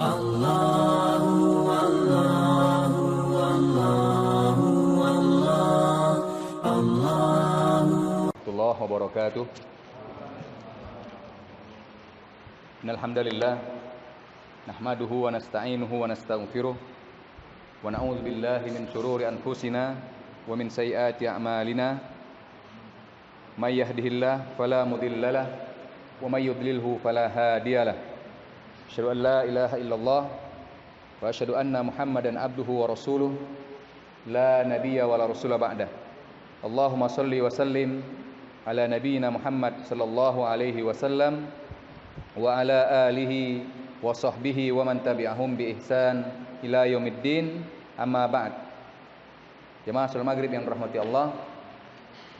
Allahu Allahu Allahu Allah Allahu warahmatullahi wabarakatuh. Innal hamdalillah nahmaduhu wa nasta'inuhu wa nastaghfiruh wa na'udzu billahi min shururi anfusina wa min sayyiati a'malina. May yahdihillahu fala mudhillalah wa may yudlilhu fala hadiyalah. Asyhadu an la ilaha illallah wa asyhadu anna Muhammadan abduhu wa rasuluh la nabiyya wa la rasula ba'dah. Allahumma shalli wa sallim ala nabiyyina Muhammad sallallahu alaihi wasallam wa ala alihi wa sahbihi wa man tabi'ahum bi ihsan ila yaumiddin, amma ba'd. Jemaah salat maghrib yang dirahmati Allah,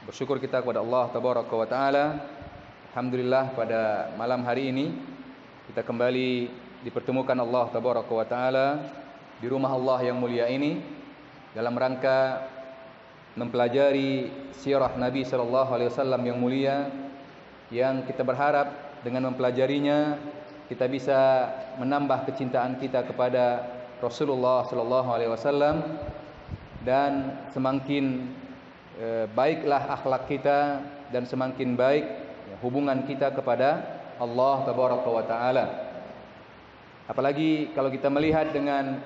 bersyukur kita kepada Allah tabaraka wa taala. Alhamdulillah pada malam hari ini kita kembali dipertemukan Allah tabaraka wa taala di rumah Allah yang mulia ini dalam rangka mempelajari sirah Nabi sallallahu alaihi wasallam yang mulia, yang kita berharap dengan mempelajarinya kita bisa menambah kecintaan kita kepada Rasulullah sallallahu alaihi wasallam, dan semakin baiklah akhlak kita dan semakin baik hubungan kita kepada Allah tabaraka wa taala. Apalagi kalau kita melihat dengan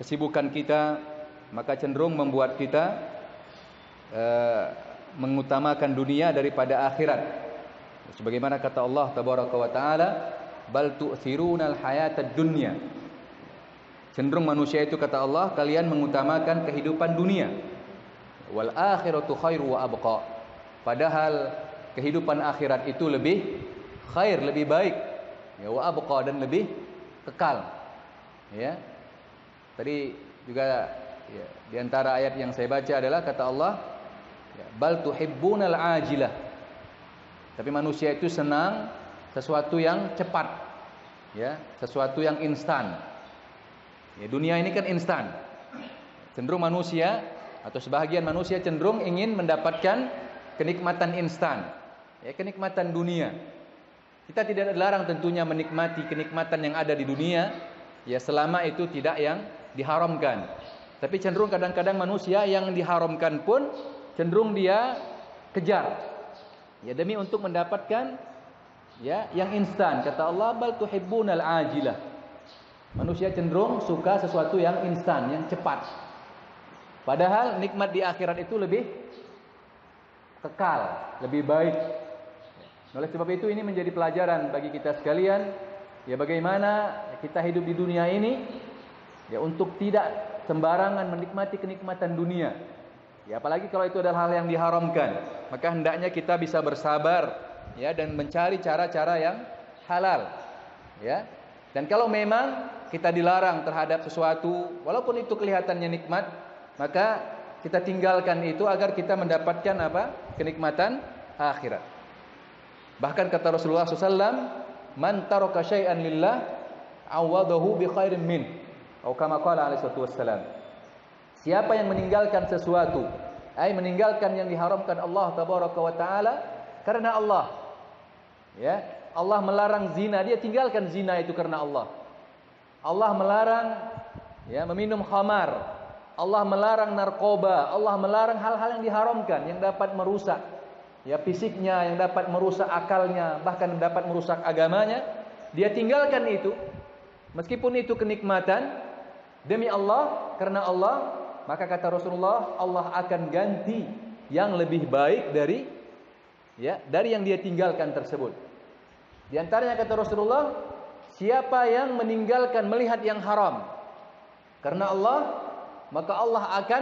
kesibukan kita, maka cenderung membuat kita mengutamakan dunia daripada akhirat. Sebagaimana kata Allah tabaraka wa taala, bal tu'thirunal hayatad dunya. Cenderung manusia itu, kata Allah, kalian mengutamakan kehidupan dunia. Wal akhiratu khairu wa abqa. Padahal kehidupan akhirat itu lebih khair, lebih baik, ya, wa abqa, dan lebih kekal. Ya. Tadi juga ya, di antara ayat yang saya baca adalah kata Allah, ya, bal tuhibbunal ajilah. Tapi manusia itu senang sesuatu yang cepat, ya, sesuatu yang instan. Ya, dunia ini kan instan. Cenderung manusia atau sebahagian manusia cenderung ingin mendapatkan kenikmatan instan, ya, kenikmatan dunia. Kita tidak dilarang tentunya menikmati kenikmatan yang ada di dunia, ya, selama itu tidak yang diharamkan. Tapi cenderung kadang-kadang manusia yang diharamkan pun cenderung dia kejar, ya, demi untuk mendapatkan, ya, yang instan. Kata Allah, bal tuhibbunal ajilah. Manusia cenderung suka sesuatu yang instan, yang cepat. Padahal nikmat di akhirat itu lebih kekal, lebih baik. Oleh sebab itu ini menjadi pelajaran bagi kita sekalian, ya, bagaimana kita hidup di dunia ini, ya, untuk tidak sembarangan menikmati kenikmatan dunia. Ya, apalagi kalau itu adalah hal yang diharamkan, maka hendaknya kita bisa bersabar, ya, dan mencari cara-cara yang halal, ya. Dan kalau memang kita dilarang terhadap sesuatu walaupun itu kelihatannya nikmat, maka kita tinggalkan itu agar kita mendapatkan apa? Kenikmatan akhirat. Bahkan kata Rasulullah SAW, man taraka syai'an lillah awadahu bi khairin min, atau kama qala alaihi wassalam. Siapa yang meninggalkan sesuatu, meninggalkan yang diharamkan Allah tabaraka wa taala karena Allah, ya, Allah melarang zina, dia tinggalkan zina itu karena Allah. Allah melarang, ya, meminum khamar, Allah melarang narkoba, Allah melarang hal-hal yang diharamkan yang dapat merusak, ya, fisiknya, yang dapat merusak akalnya, bahkan dapat merusak agamanya. Dia tinggalkan itu, meskipun itu kenikmatan demi Allah, karena Allah, maka kata Rasulullah, Allah akan ganti yang lebih baik dari, ya, dari yang dia tinggalkan tersebut. Di antaranya kata Rasulullah, siapa yang meninggalkan melihat yang haram karena Allah, maka Allah akan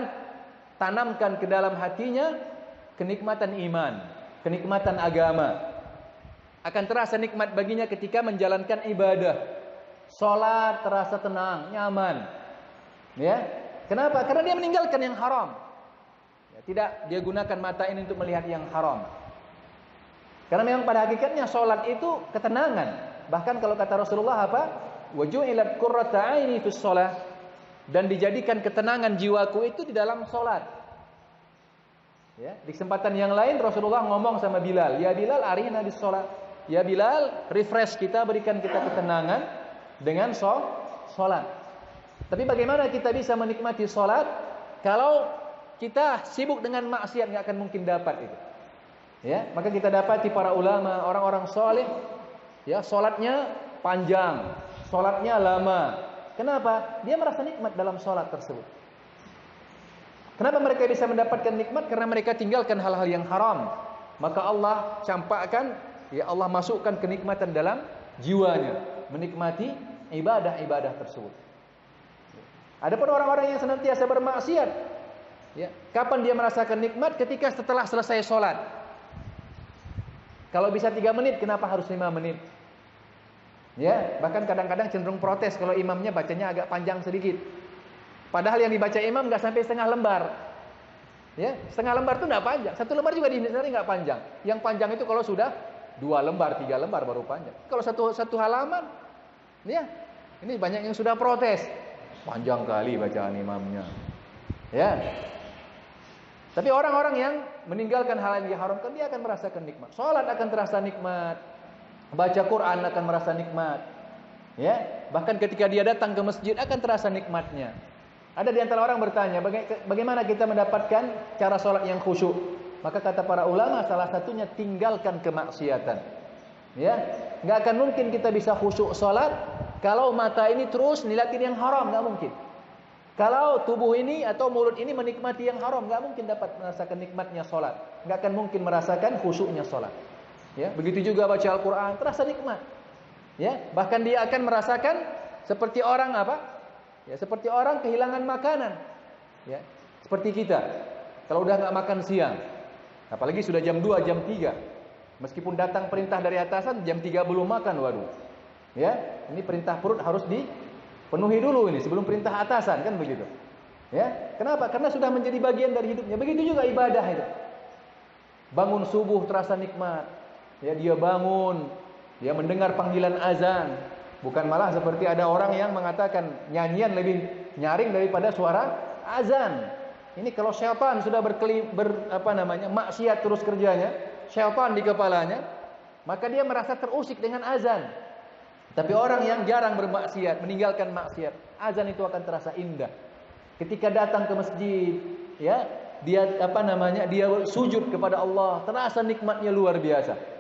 tanamkan ke dalam hatinya kenikmatan iman, kenikmatan agama. Akan terasa nikmat baginya ketika menjalankan ibadah. Salat terasa tenang, nyaman. Ya. Kenapa? Karena dia meninggalkan yang haram. Ya, tidak dia gunakan mata ini untuk melihat yang haram. Karena memang pada hakikatnya salat itu ketenangan. Bahkan kalau kata Rasulullah apa? Wa ju'ilat qurratu 'aini fis shalah. Dan dijadikan ketenangan jiwaku itu di dalam salat. Ya, di kesempatan yang lain Rasulullah ngomong sama Bilal, "Ya Bilal, arina bis shalah." Ya Bilal, refresh kita, berikan kita ketenangan dengan salat. Tapi bagaimana kita bisa menikmati salat kalau kita sibuk dengan maksiat? Nggak akan mungkin dapat itu. Ya, maka kita dapati para ulama, orang-orang soleh, ya, salatnya panjang, salatnya lama. Kenapa? Dia merasa nikmat dalam salat tersebut. Kenapa mereka bisa mendapatkan nikmat? Karena mereka tinggalkan hal-hal yang haram. Maka Allah campakkan, ya, Allah masukkan kenikmatan dalam jiwanya, menikmati ibadah-ibadah tersebut. Adapun orang-orang yang senantiasa bermaksiat, ya, kapan dia merasakan nikmat? Ketika setelah selesai sholat. Kalau bisa 3 menit, kenapa harus 5 menit? Ya, bahkan kadang-kadang cenderung protes kalau imamnya bacanya agak panjang sedikit. Padahal yang dibaca imam nggak sampai setengah lembar. Ya, setengah lembar itu nggak panjang. 1 lembar juga di Indonesia nggak panjang. Yang panjang itu kalau sudah 2 lembar, 3 lembar baru panjang. Kalau satu halaman, ya, ini banyak yang sudah protes. Panjang kali bacaan imamnya. Ya. Tapi orang-orang yang meninggalkan hal yang diharamkan, dia akan merasakan nikmat. Salat akan terasa nikmat. Baca Quran akan merasa nikmat. Ya, bahkan ketika dia datang ke masjid akan terasa nikmatnya. Ada di antara orang bertanya, bagaimana kita mendapatkan cara salat yang khusyuk? Maka kata para ulama, salah satunya tinggalkan kemaksiatan. Ya, nggak akan mungkin kita bisa khusyuk salat kalau mata ini terus ngeliatin yang haram, nggak mungkin. Kalau tubuh ini atau mulut ini menikmati yang haram, nggak mungkin dapat merasakan nikmatnya salat. Nggak akan mungkin merasakan khusyuknya salat. Ya, begitu juga baca Al-Quran, terasa nikmat. Ya, bahkan dia akan merasakan seperti orang apa? Ya, seperti orang kehilangan makanan. Ya, seperti kita. Kalau udah nggak makan siang, apalagi sudah jam 2, jam 3. Meskipun datang perintah dari atasan, jam 3 belum makan, waduh. Ya, ini perintah perut harus dipenuhi dulu ini sebelum perintah atasan, kan begitu. Ya, kenapa? Karena sudah menjadi bagian dari hidupnya. Begitu juga ibadah itu. Bangun subuh terasa nikmat. Ya, dia bangun, dia mendengar panggilan azan. Bukan malah seperti ada orang yang mengatakan nyanyian lebih nyaring daripada suara azan. Ini kalau syaitan sudah maksiat terus kerjanya, syaitan di kepalanya, maka dia merasa terusik dengan azan. Tapi orang yang jarang bermaksiat, meninggalkan maksiat, azan itu akan terasa indah. Ketika datang ke masjid, ya, dia dia sujud kepada Allah, terasa nikmatnya luar biasa.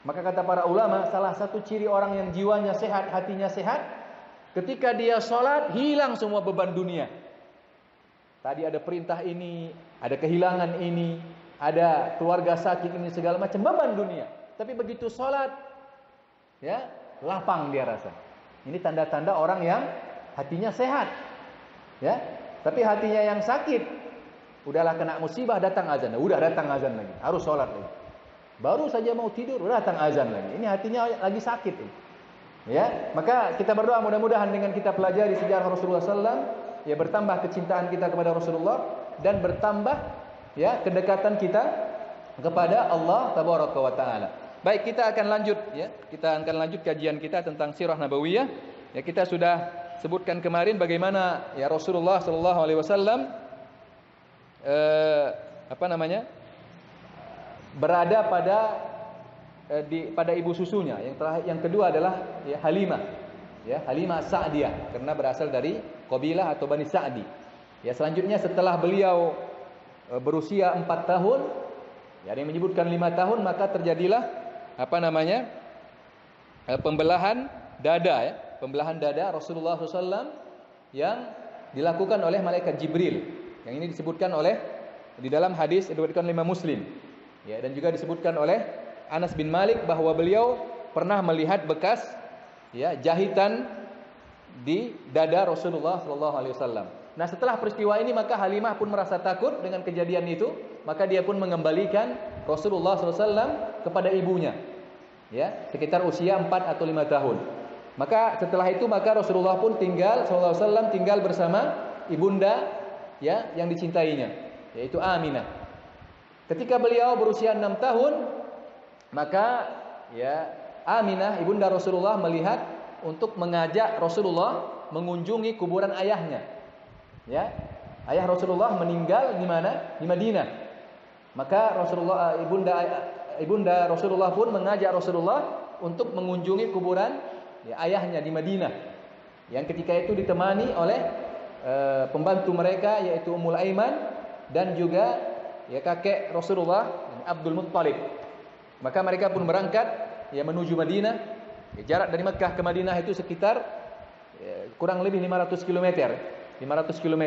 Maka kata para ulama, salah satu ciri orang yang jiwanya sehat, hatinya sehat, ketika dia sholat, hilang semua beban dunia. Tadi ada perintah ini, ada kehilangan ini, ada keluarga sakit ini, segala macam beban dunia. Tapi begitu sholat, ya, lapang dia rasa. Ini tanda-tanda orang yang hatinya sehat. Ya, tapi hatinya yang sakit, udahlah kena musibah, datang azan. Udah datang azan lagi, harus sholat lagi. Baru saja mau tidur, udah datang azan lagi. Ini hatinya lagi sakit. Ya, maka kita berdoa mudah-mudahan dengan kita pelajari sejarah Rasulullah SAW, ya, bertambah kecintaan kita kepada Rasulullah dan bertambah, ya, kedekatan kita kepada Allah Tabaraka wa Taala. Baik, kita akan lanjut, ya. Kita akan lanjut kajian kita tentang sirah nabawiyah. Ya, kita sudah sebutkan kemarin bagaimana, ya, Rasulullah SAW berada pada ibu susunya. Yang kedua adalah, ya, Halimah, ya, Halimah Sa'diyah, karena berasal dari kabilah atau Bani Sa'di. Ya, selanjutnya setelah beliau berusia 4 tahun, ya, ada yang menyebutkan 5 tahun, maka terjadilah pembelahan dada, ya, pembelahan dada Rasulullah SAW yang dilakukan oleh malaikat Jibril. Yang ini disebutkan di dalam hadis diriwayatkan oleh Imam Muslim. Ya, dan juga disebutkan oleh Anas bin Malik bahwa beliau pernah melihat bekas, ya, jahitan di dada Rasulullah SAW. Nah, setelah peristiwa ini maka Halimah pun merasa takut dengan kejadian itu, maka dia pun mengembalikan Rasulullah SAW kepada ibunya. Ya, sekitar usia 4 atau 5 tahun. Maka setelah itu maka Rasulullah pun SAW tinggal bersama ibunda, ya, yang dicintainya, yaitu Aminah. Ketika beliau berusia 6 tahun, maka, ya, Aminah ibunda Rasulullah melihat untuk mengajak Rasulullah mengunjungi kuburan ayahnya. Ya, ayah Rasulullah meninggal di mana? Di Madinah. Maka ibunda Rasulullah pun mengajak Rasulullah untuk mengunjungi kuburan, ya, ayahnya di Madinah. yang ketika itu ditemani oleh pembantu mereka yaitu Ummul Aiman dan juga ya kakek Rasulullah Abdul Muttalib. Maka mereka pun berangkat ya menuju Madinah. Ya, jarak dari Mekkah ke Madinah itu sekitar kurang lebih 500 km. 500 km.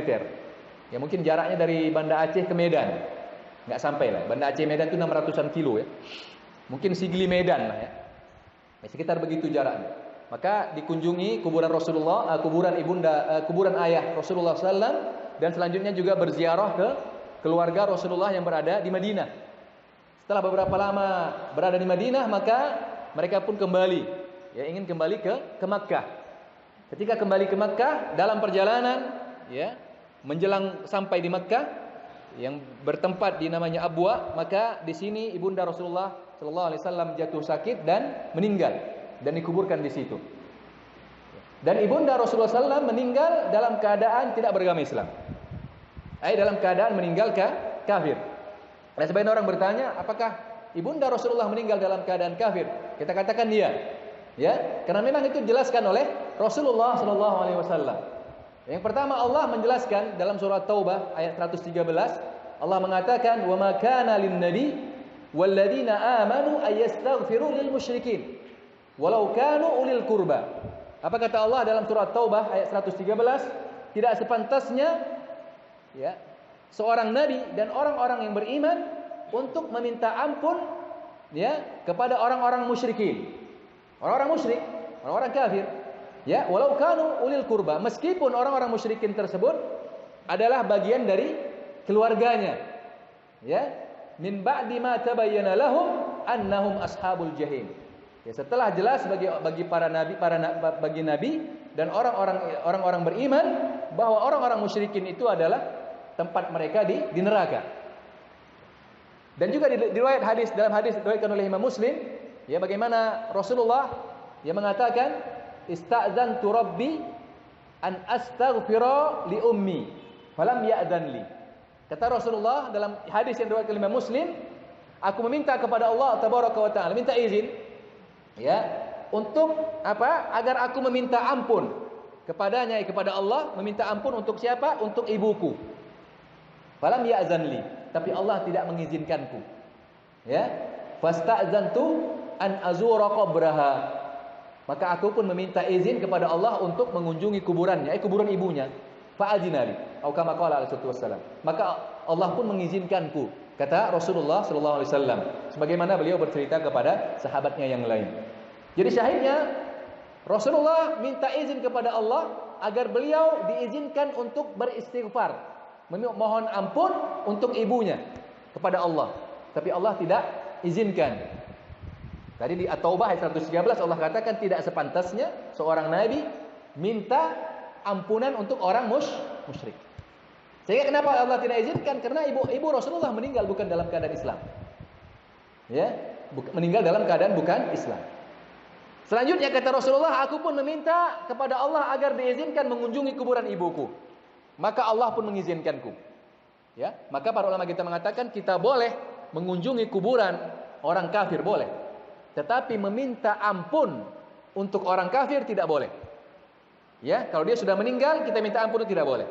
Ya mungkin jaraknya dari Banda Aceh ke Medan. Enggak sampai lah. Banda Aceh Medan itu 600-an kilo ya. Mungkin Sigli Medan lah ya. Sekitar begitu jaraknya. Maka dikunjungi kuburan Rasulullah, kuburan ayah Rasulullah SAW, dan selanjutnya juga berziarah ke keluarga Rasulullah yang berada di Madinah. Setelah beberapa lama berada di Madinah, maka mereka pun kembali, ya ingin kembali ke Makkah. Ketika kembali ke Makkah, dalam perjalanan, ya menjelang sampai di Makkah, yang bertempat di namanya Abwa, maka di sini ibunda Rasulullah SAW jatuh sakit dan meninggal. Dan dikuburkan di situ. Dan ibunda Rasulullah SAW meninggal dalam keadaan tidak beragama Islam. Dalam keadaan meninggal kafir. Dan sebagian orang bertanya, apakah ibunda Rasulullah meninggal dalam keadaan kafir? Kita katakan iya. Ya, karena memang itu dijelaskan oleh Rasulullah SAW. Yang pertama Allah menjelaskan dalam surah Taubah ayat 113, Allah mengatakan, "Wa ma kana lin-nabi wal ladzina amanu ayastaghfiru lil musyrikin." Walau kanu ulil kurba. Apa kata Allah dalam surat Taubah ayat 113? Tidak sepantasnya ya seorang nabi dan orang-orang yang beriman untuk meminta ampun ya kepada orang-orang musyrikin. Orang-orang musyrik, orang-orang kafir. Ya, walau kanu ulil kurba, meskipun orang-orang musyrikin tersebut adalah bagian dari keluarganya. Ya, min ba'di ma tabayyana lahum annahum ashabul jahim. Ya, setelah jelas bagi para nabi, bagi nabi dan orang-orang beriman bahwa orang-orang musyrikin itu adalah tempat mereka di neraka. Dan juga di riwayat hadis, dalam hadis diriwayatkan oleh Imam Muslim, ya bagaimana Rasulullah yang mengatakan, "Ista'zantu Rabbi an astaghfira li ummi, falam ya'zan li." Kata Rasulullah dalam hadis yang diriwayatkan oleh Imam Muslim, aku meminta kepada Allah Tabaraka wa Ta'ala, minta izin ya, untuk apa? Agar aku meminta ampun kepadanya, kepada Allah, meminta ampun untuk siapa? Untuk ibuku. Falam ya'zan li, tapi Allah tidak mengizinkanku. Ya, fasta'zantu an azura qabraha. Maka aku pun meminta izin kepada Allah untuk mengunjungi kuburannya, kuburan ibunya. Fa'adzina li, atau kama qala alaihi wasallam. Maka Allah pun mengizinkanku, kata Rasulullah sallallahu alaihi wasallam, sebagaimana beliau bercerita kepada sahabatnya yang lain. Jadi syahidnya Rasulullah minta izin kepada Allah agar beliau diizinkan untuk beristighfar, memohon ampun untuk ibunya kepada Allah. Tapi Allah tidak izinkan. Tadi di At-Taubah ayat 113 Allah katakan tidak sepantasnya seorang nabi minta ampunan untuk orang musyrik. Sehingga kenapa Allah tidak izinkan? Karena ibu Rasulullah meninggal bukan dalam keadaan Islam. Ya, meninggal dalam keadaan bukan Islam. Selanjutnya kata Rasulullah, aku pun meminta kepada Allah agar diizinkan mengunjungi kuburan ibuku. Maka Allah pun mengizinkanku. Ya, maka para ulama kita mengatakan kita boleh mengunjungi kuburan orang kafir boleh. Tetapi meminta ampun untuk orang kafir tidak boleh. Ya, kalau dia sudah meninggal kita minta ampun tidak boleh.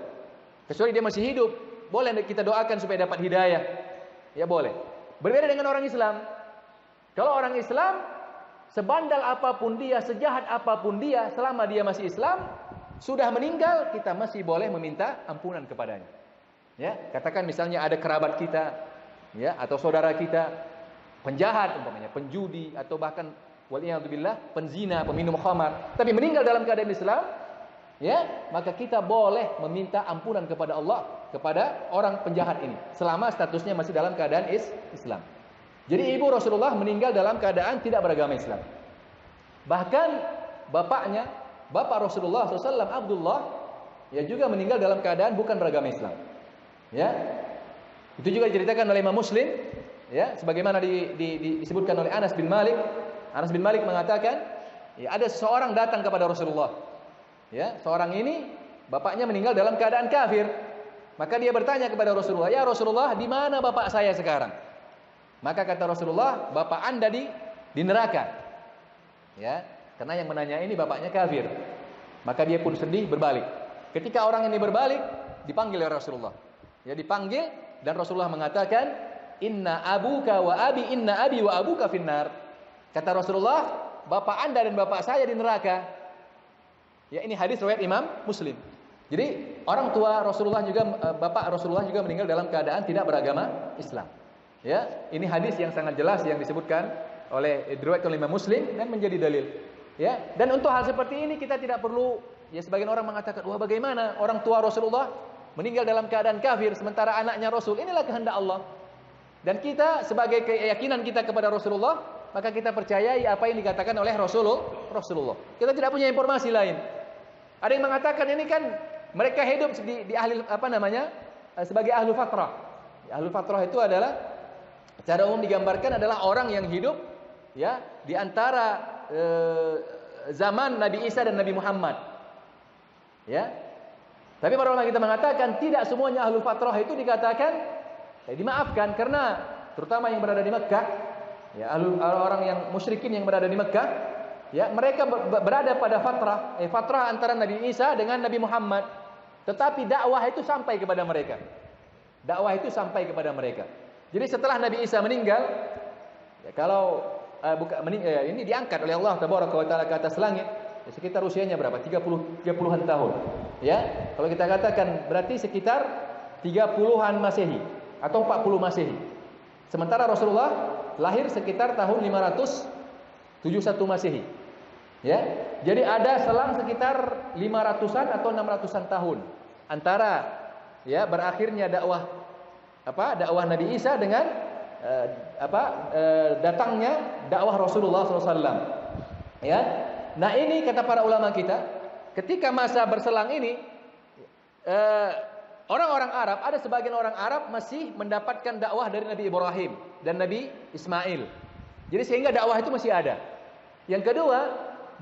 Kecuali dia masih hidup, boleh kita doakan supaya dapat hidayah. Ya boleh. Berbeda dengan orang Islam. Kalau orang Islam, sebandal apapun dia, sejahat apapun dia, selama dia masih Islam, sudah meninggal, kita masih boleh meminta ampunan kepadanya. Ya, katakan misalnya ada kerabat kita, ya, atau saudara kita, penjahat umpamanya, penjudi atau bahkan waliyadzubillah penzina, peminum khamar, tapi meninggal dalam keadaan Islam, ya, maka kita boleh meminta ampunan kepada Allah kepada orang penjahat ini selama statusnya masih dalam keadaan Islam. Jadi ibu Rasulullah meninggal dalam keadaan tidak beragama Islam. Bahkan bapaknya, bapak Rasulullah SAW, Abdullah, ya juga meninggal dalam keadaan bukan beragama Islam. Ya, itu juga diceritakan oleh Imam Muslim. Ya, sebagaimana disebutkan oleh Anas bin Malik. Anas bin Malik mengatakan, ya, ada seseorang datang kepada Rasulullah. Ya, seorang ini bapaknya meninggal dalam keadaan kafir. Maka dia bertanya kepada Rasulullah, "Ya Rasulullah, di mana bapak saya sekarang?" Maka kata Rasulullah, "Bapak Anda di neraka." Ya, karena yang menanya ini bapaknya kafir. Maka dia pun sedih berbalik. Ketika orang ini berbalik, dipanggil oleh Rasulullah. Ya, dipanggil dan Rasulullah mengatakan, "Inna abuka wa abi inna abi wa abuka finnar." Kata Rasulullah, bapak Anda dan bapak saya di neraka. Ya, ini hadis riwayat Imam Muslim. Jadi orang tua Rasulullah juga, bapak Rasulullah juga meninggal dalam keadaan tidak beragama Islam. Ya, ini hadis yang sangat jelas yang disebutkan oleh diriwayatkan oleh Imam Muslim dan menjadi dalil. Ya, dan untuk hal seperti ini kita tidak perlu, ya sebagian orang mengatakan, wah bagaimana orang tua Rasulullah meninggal dalam keadaan kafir sementara anaknya Rasul. Inilah kehendak Allah. Dan kita sebagai keyakinan kita kepada Rasulullah, maka kita percayai apa yang dikatakan oleh Rasulullah. Kita tidak punya informasi lain. Ada yang mengatakan ini kan mereka hidup di ahli sebagai ahlu fatrah. Ahlu fatrah itu adalah secara umum digambarkan adalah orang yang hidup ya di antara zaman Nabi Isa dan Nabi Muhammad. Ya. Tapi para ulama kita mengatakan tidak semuanya ahlu fatrah itu dikatakan dimaafkan, karena terutama yang berada di Mekkah, ya orang yang musyrikin yang berada di Mekkah, ya mereka berada pada fatrah antara Nabi Isa dengan Nabi Muhammad. Tetapi dakwah itu sampai kepada mereka. Dakwah itu sampai kepada mereka. Jadi setelah Nabi Isa meninggal, ya kalau ini diangkat oleh Allah Tabaraka wa Taala ke atas langit, ya sekitar usianya berapa? 30-an tahun. Ya, kalau kita katakan berarti sekitar 30-an Masehi atau 40 Masehi. Sementara Rasulullah lahir sekitar tahun 571 Masehi. Ya. Jadi ada selang sekitar 500-an atau 600-an tahun antara ya berakhirnya dakwah Nabi Isa dengan datangnya dakwah Rasulullah SAW. Ya. Nah, ini kata para ulama kita, ketika masa berselang ini orang-orang Arab, ada sebagian orang Arab masih mendapatkan dakwah dari Nabi Ibrahim dan Nabi Ismail. Jadi sehingga dakwah itu masih ada. Yang kedua,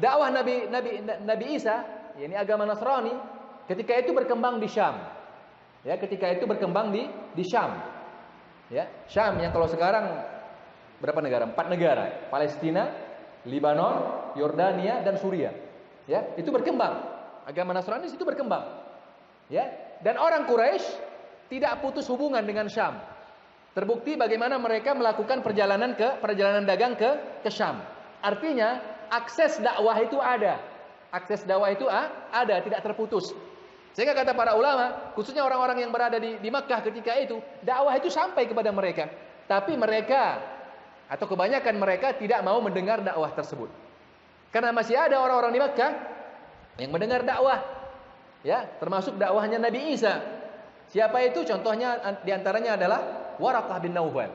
dakwah Nabi Isa, yakni agama Nasrani, ketika itu berkembang di Syam. Ya, ketika itu berkembang di Syam. Ya, Syam yang kalau sekarang berapa negara? 4 negara. Palestina, Lebanon, Yordania dan Suriah. Ya, itu berkembang. Agama Nasrani itu berkembang. Ya, dan orang Quraisy tidak putus hubungan dengan Syam. Terbukti bagaimana mereka melakukan perjalanan dagang ke Syam. Artinya akses dakwah itu ada. Akses dakwah itu ada, tidak terputus. Sehingga kata para ulama, khususnya orang-orang yang berada di Makkah ketika itu, dakwah itu sampai kepada mereka. Tapi mereka atau kebanyakan mereka tidak mau mendengar dakwah tersebut. Karena masih ada orang-orang di Makkah yang mendengar dakwah. Ya, termasuk dakwahnya Nabi Isa. Siapa itu? Contohnya diantaranya adalah Waraqah bin Naufal.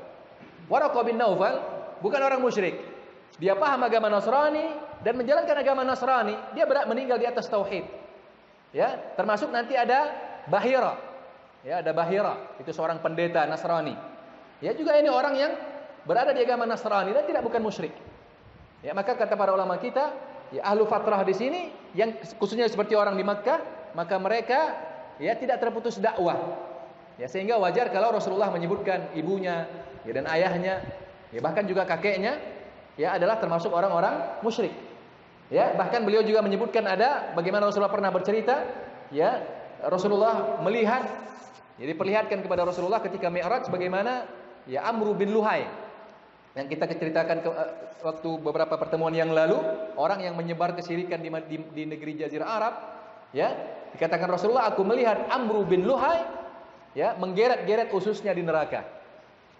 Waraqah bin Naufal bukan orang musyrik. Dia paham agama Nasrani dan menjalankan agama Nasrani. Dia meninggal di atas tauhid. Ya, termasuk nanti ada Bahira. Ya, ada Bahira, itu seorang pendeta Nasrani. Ya, juga ini orang yang berada di agama Nasrani dan tidak bukan musyrik. Ya, maka kata para ulama kita, ya ahlu fatrah di sini yang khususnya seperti orang di Makkah, maka mereka ya tidak terputus dakwah. Ya, sehingga wajar kalau Rasulullah menyebutkan ibunya ya dan ayahnya, ya bahkan juga kakeknya ya adalah termasuk orang-orang musyrik. Ya, bahkan beliau juga menyebutkan ada bagaimana Rasulullah pernah bercerita, ya Rasulullah melihat, jadi diperlihatkan kepada Rasulullah ketika Mi'raj bagaimana ya Amru bin Luhai yang kita ceritakan waktu beberapa pertemuan yang lalu, orang yang menyebar kesyirikan di negeri Jazirah Arab, ya dikatakan Rasulullah, aku melihat Amru bin Luhai ya menggeret-geret ususnya di neraka.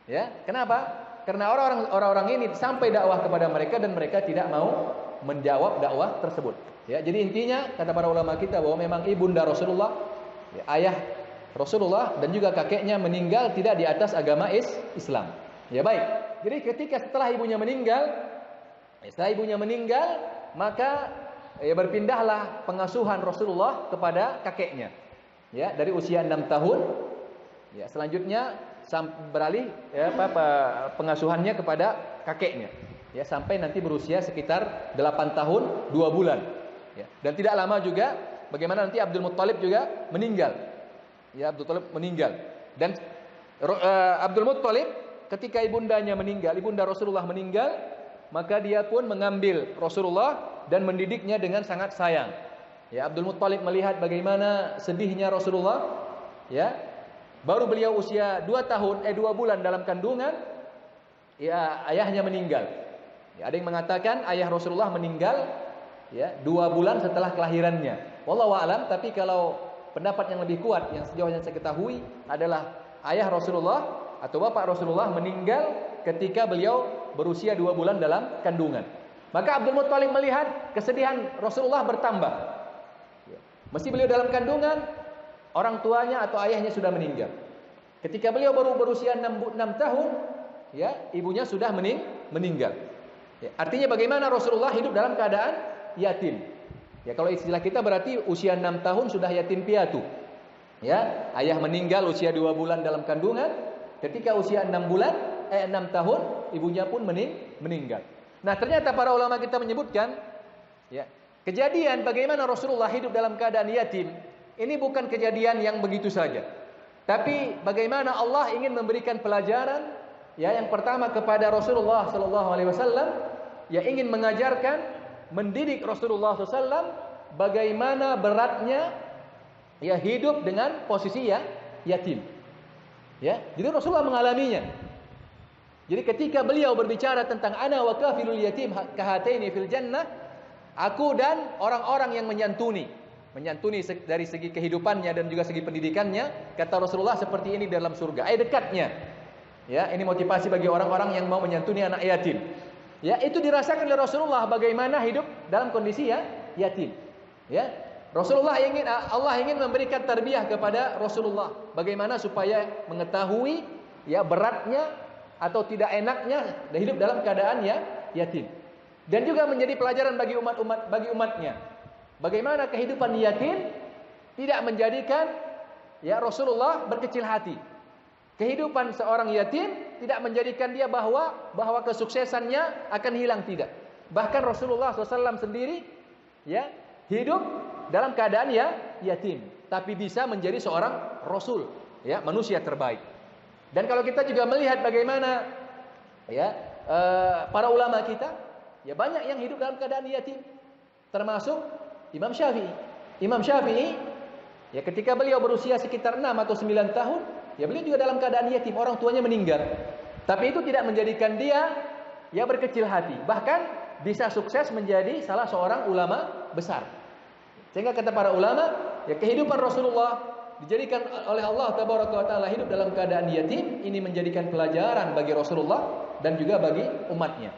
Ya, kenapa? Karena orang-orang ini sampai dakwah kepada mereka dan mereka tidak mau menjawab dakwah tersebut. Ya, jadi intinya kata para ulama kita bahwa memang ibunda Rasulullah, ya, ayah Rasulullah dan juga kakeknya meninggal tidak di atas agama Islam. Ya baik. Jadi ketika setelah ibunya meninggal, maka ya berpindahlah pengasuhan Rasulullah kepada kakeknya. Ya, dari usia 6 tahun, ya selanjutnya beralih ya pengasuhannya kepada kakeknya. Ya, sampai nanti berusia sekitar 8 tahun 2 bulan. Ya, dan tidak lama juga bagaimana nanti Abdul Muttalib juga meninggal. Ya, Abdul Muttalib meninggal. Dan Abdul Muttalib ketika ibunda Rasulullah meninggal, maka dia pun mengambil Rasulullah dan mendidiknya dengan sangat sayang. Ya, Abdul Muttalib melihat bagaimana sedihnya Rasulullah, ya. Baru beliau usia 2 bulan dalam kandungan, ya, ayahnya meninggal. Ya, ada yang mengatakan ayah Rasulullah meninggal, ya, 2 bulan setelah kelahirannya. Wallahu a'lam, tapi kalau pendapat yang lebih kuat yang sejauh yang saya ketahui adalah ayah Rasulullah atau bapak Rasulullah meninggal ketika beliau berusia 2 bulan dalam kandungan. Maka Abdul Muttalib melihat kesedihan Rasulullah bertambah. Meski beliau dalam kandungan, orang tuanya atau ayahnya sudah meninggal. Ketika beliau baru berusia 6 tahun, ya, ibunya sudah meninggal. Ya, artinya bagaimana Rasulullah hidup dalam keadaan yatim. Ya, kalau istilah kita berarti usia 6 tahun sudah yatim piatu. Ya, ayah meninggal usia 2 bulan dalam kandungan. Ketika usia 6 tahun, ibunya pun meninggal. Nah, ternyata para ulama kita menyebutkan, ya, kejadian bagaimana Rasulullah hidup dalam keadaan yatim, ini bukan kejadian yang begitu saja. Tapi bagaimana Allah ingin memberikan pelajaran, ya, yang pertama kepada Rasulullah sallallahu alaihi wasallam, ya, ingin mengajarkan, mendidik Rasulullah SAW bagaimana beratnya, ya, hidup dengan posisi, ya, yatim. Ya, jadi Rasulullah mengalaminya. Jadi ketika beliau berbicara tentang ana wa kafilul yatim kahataini fil jannah, aku dan orang-orang yang menyantuni dari segi kehidupannya dan juga segi pendidikannya, kata Rasulullah, seperti ini dalam surga. Dekatnya. Ya, ini motivasi bagi orang-orang yang mau menyantuni anak yatim. Ya, itu dirasakan oleh Rasulullah bagaimana hidup dalam kondisi, ya, yatim. Ya, Allah ingin memberikan tarbiyah kepada Rasulullah bagaimana supaya mengetahui, ya, beratnya atau tidak enaknya hidup dalam keadaan, ya, yatim. Dan juga menjadi pelajaran bagi umatnya. Bagaimana kehidupan yatim tidak menjadikan, ya, Rasulullah berkecil hati. Kehidupan seorang yatim tidak menjadikan dia bahwa kesuksesannya akan hilang, tidak. Bahkan Rasulullah SAW sendiri, ya, hidup dalam keadaan, ya, yatim, tapi bisa menjadi seorang Rasul, ya, manusia terbaik. Dan kalau kita juga melihat bagaimana, ya, para ulama kita, ya, banyak yang hidup dalam keadaan yatim, termasuk Imam Syafi'i. Imam Syafi'i, ya, ketika beliau berusia sekitar 6 atau 9 tahun, ya, beliau juga dalam keadaan yatim, orang tuanya meninggal. Tapi itu tidak menjadikan dia, ya, berkecil hati. Bahkan bisa sukses menjadi salah seorang ulama besar. Sehingga kata para ulama, ya, kehidupan Rasulullah dijadikan oleh Allah Tabaraka wa Ta'ala hidup dalam keadaan yatim, ini menjadikan pelajaran bagi Rasulullah dan juga bagi umatnya.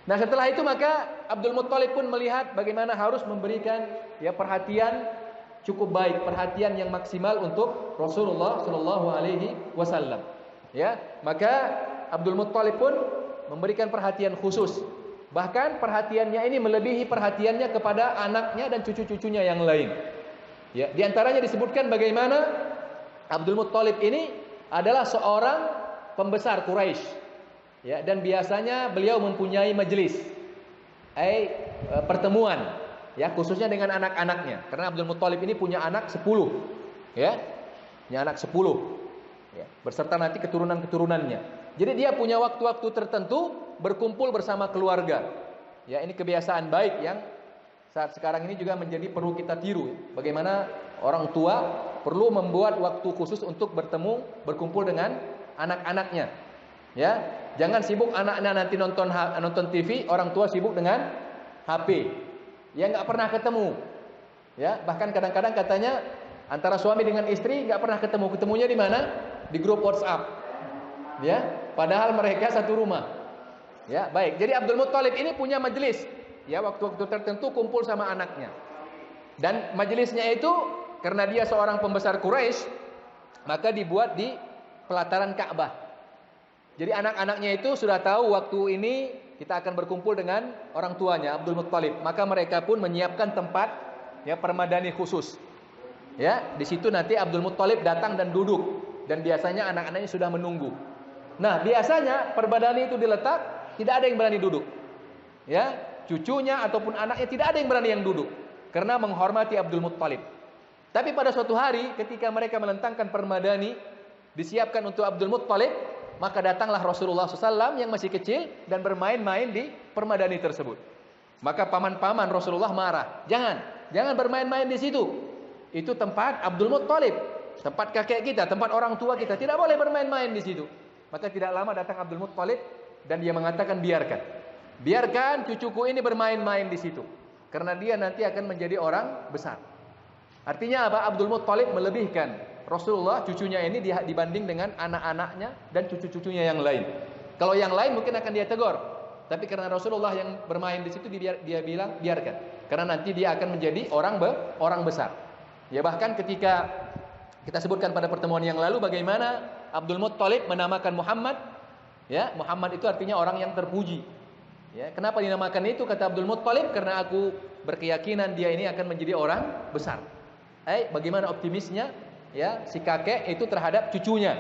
Nah, setelah itu maka Abdul Muttalib pun melihat bagaimana harus memberikan, ya, perhatian cukup baik, perhatian yang maksimal untuk Rasulullah Shallallahu Alaihi Wasallam. Ya, maka Abdul Muttalib pun memberikan perhatian khusus. Bahkan perhatiannya ini melebihi perhatiannya kepada anaknya dan cucu-cucunya yang lain. Ya, di antaranya disebutkan bagaimana Abdul Muttalib ini adalah seorang pembesar Quraisy. Ya, dan biasanya beliau mempunyai majelis, pertemuan, ya, khususnya dengan anak-anaknya. Karena Abdul Muttalib ini punya anak 10, ya, punya anak 10, ya, beserta nanti keturunan-keturunannya. Jadi dia punya waktu-waktu tertentu berkumpul bersama keluarga. Ya, ini kebiasaan baik yang saat sekarang ini juga menjadi perlu kita tiru. Bagaimana orang tua perlu membuat waktu khusus untuk berkumpul dengan anak-anaknya. Ya, jangan sibuk anaknya nanti nonton TV, orang tua sibuk dengan HP. Ya, nggak pernah ketemu. Ya, bahkan kadang-kadang katanya antara suami dengan istri nggak pernah ketemu. Ketemunya di mana? Di grup WhatsApp. Ya, padahal mereka satu rumah. Ya, baik. Jadi Abdul Muttalib ini punya majelis. Ya, waktu-waktu tertentu kumpul sama anaknya. Dan majelisnya itu karena dia seorang pembesar Quraisy, maka dibuat di pelataran Ka'bah. Jadi anak-anaknya itu sudah tahu waktu ini kita akan berkumpul dengan orang tuanya Abdul Muttalib. Maka mereka pun menyiapkan tempat, ya, permadani khusus. Ya, di situ nanti Abdul Muttalib datang dan duduk. Dan biasanya anak-anaknya sudah menunggu. Nah, biasanya permadani itu diletak, tidak ada yang berani duduk. Ya, cucunya ataupun anaknya tidak ada yang berani yang duduk karena menghormati Abdul Muttalib. Tapi pada suatu hari ketika mereka melentangkan permadani disiapkan untuk Abdul Muttalib, maka datanglah Rasulullah SAW yang masih kecil dan bermain-main di permadani tersebut. Maka paman-paman Rasulullah marah, jangan Jangan bermain-main di situ. Itu tempat Abdul Muttalib, tempat kakek kita, tempat orang tua kita. Tidak boleh bermain-main di situ. Maka tidak lama datang Abdul Muttalib dan dia mengatakan, biarkan cucuku ini bermain-main di situ, karena dia nanti akan menjadi orang besar. Artinya apa? Abdul Muttalib melebihkan Rasulullah cucunya ini dibanding dengan anak-anaknya dan cucu-cucunya yang lain. Kalau yang lain mungkin akan dia tegur, tapi karena Rasulullah yang bermain di situ, dia bilang biarkan, karena nanti dia akan menjadi orang besar. Ya, bahkan ketika kita sebutkan pada pertemuan yang lalu bagaimana Abdul Muttalib menamakan Muhammad. Ya, Muhammad itu artinya orang yang terpuji. Ya, kenapa dinamakan itu? Kata Abdul Muttalib, karena aku berkeyakinan dia ini akan menjadi orang besar. Bagaimana optimisnya ya si kakek itu terhadap cucunya.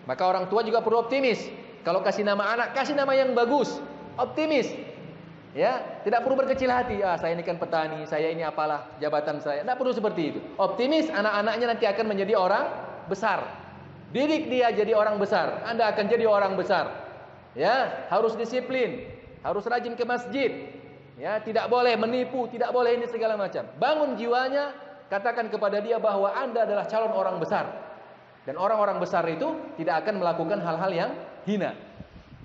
Maka orang tua juga perlu optimis. Kalau kasih nama anak, kasih nama yang bagus, optimis. Ya, tidak perlu berkecil hati. Saya ini kan petani, saya ini apalah jabatan saya. Tidak perlu seperti itu. Optimis, anak-anaknya nanti akan menjadi orang besar. Didik dia jadi orang besar. Anda akan jadi orang besar. Ya, harus disiplin, harus rajin ke masjid. Ya, tidak boleh menipu, tidak boleh ini segala macam. Bangun jiwanya, katakan kepada dia bahwa Anda adalah calon orang besar. Dan orang-orang besar itu tidak akan melakukan hal-hal yang hina.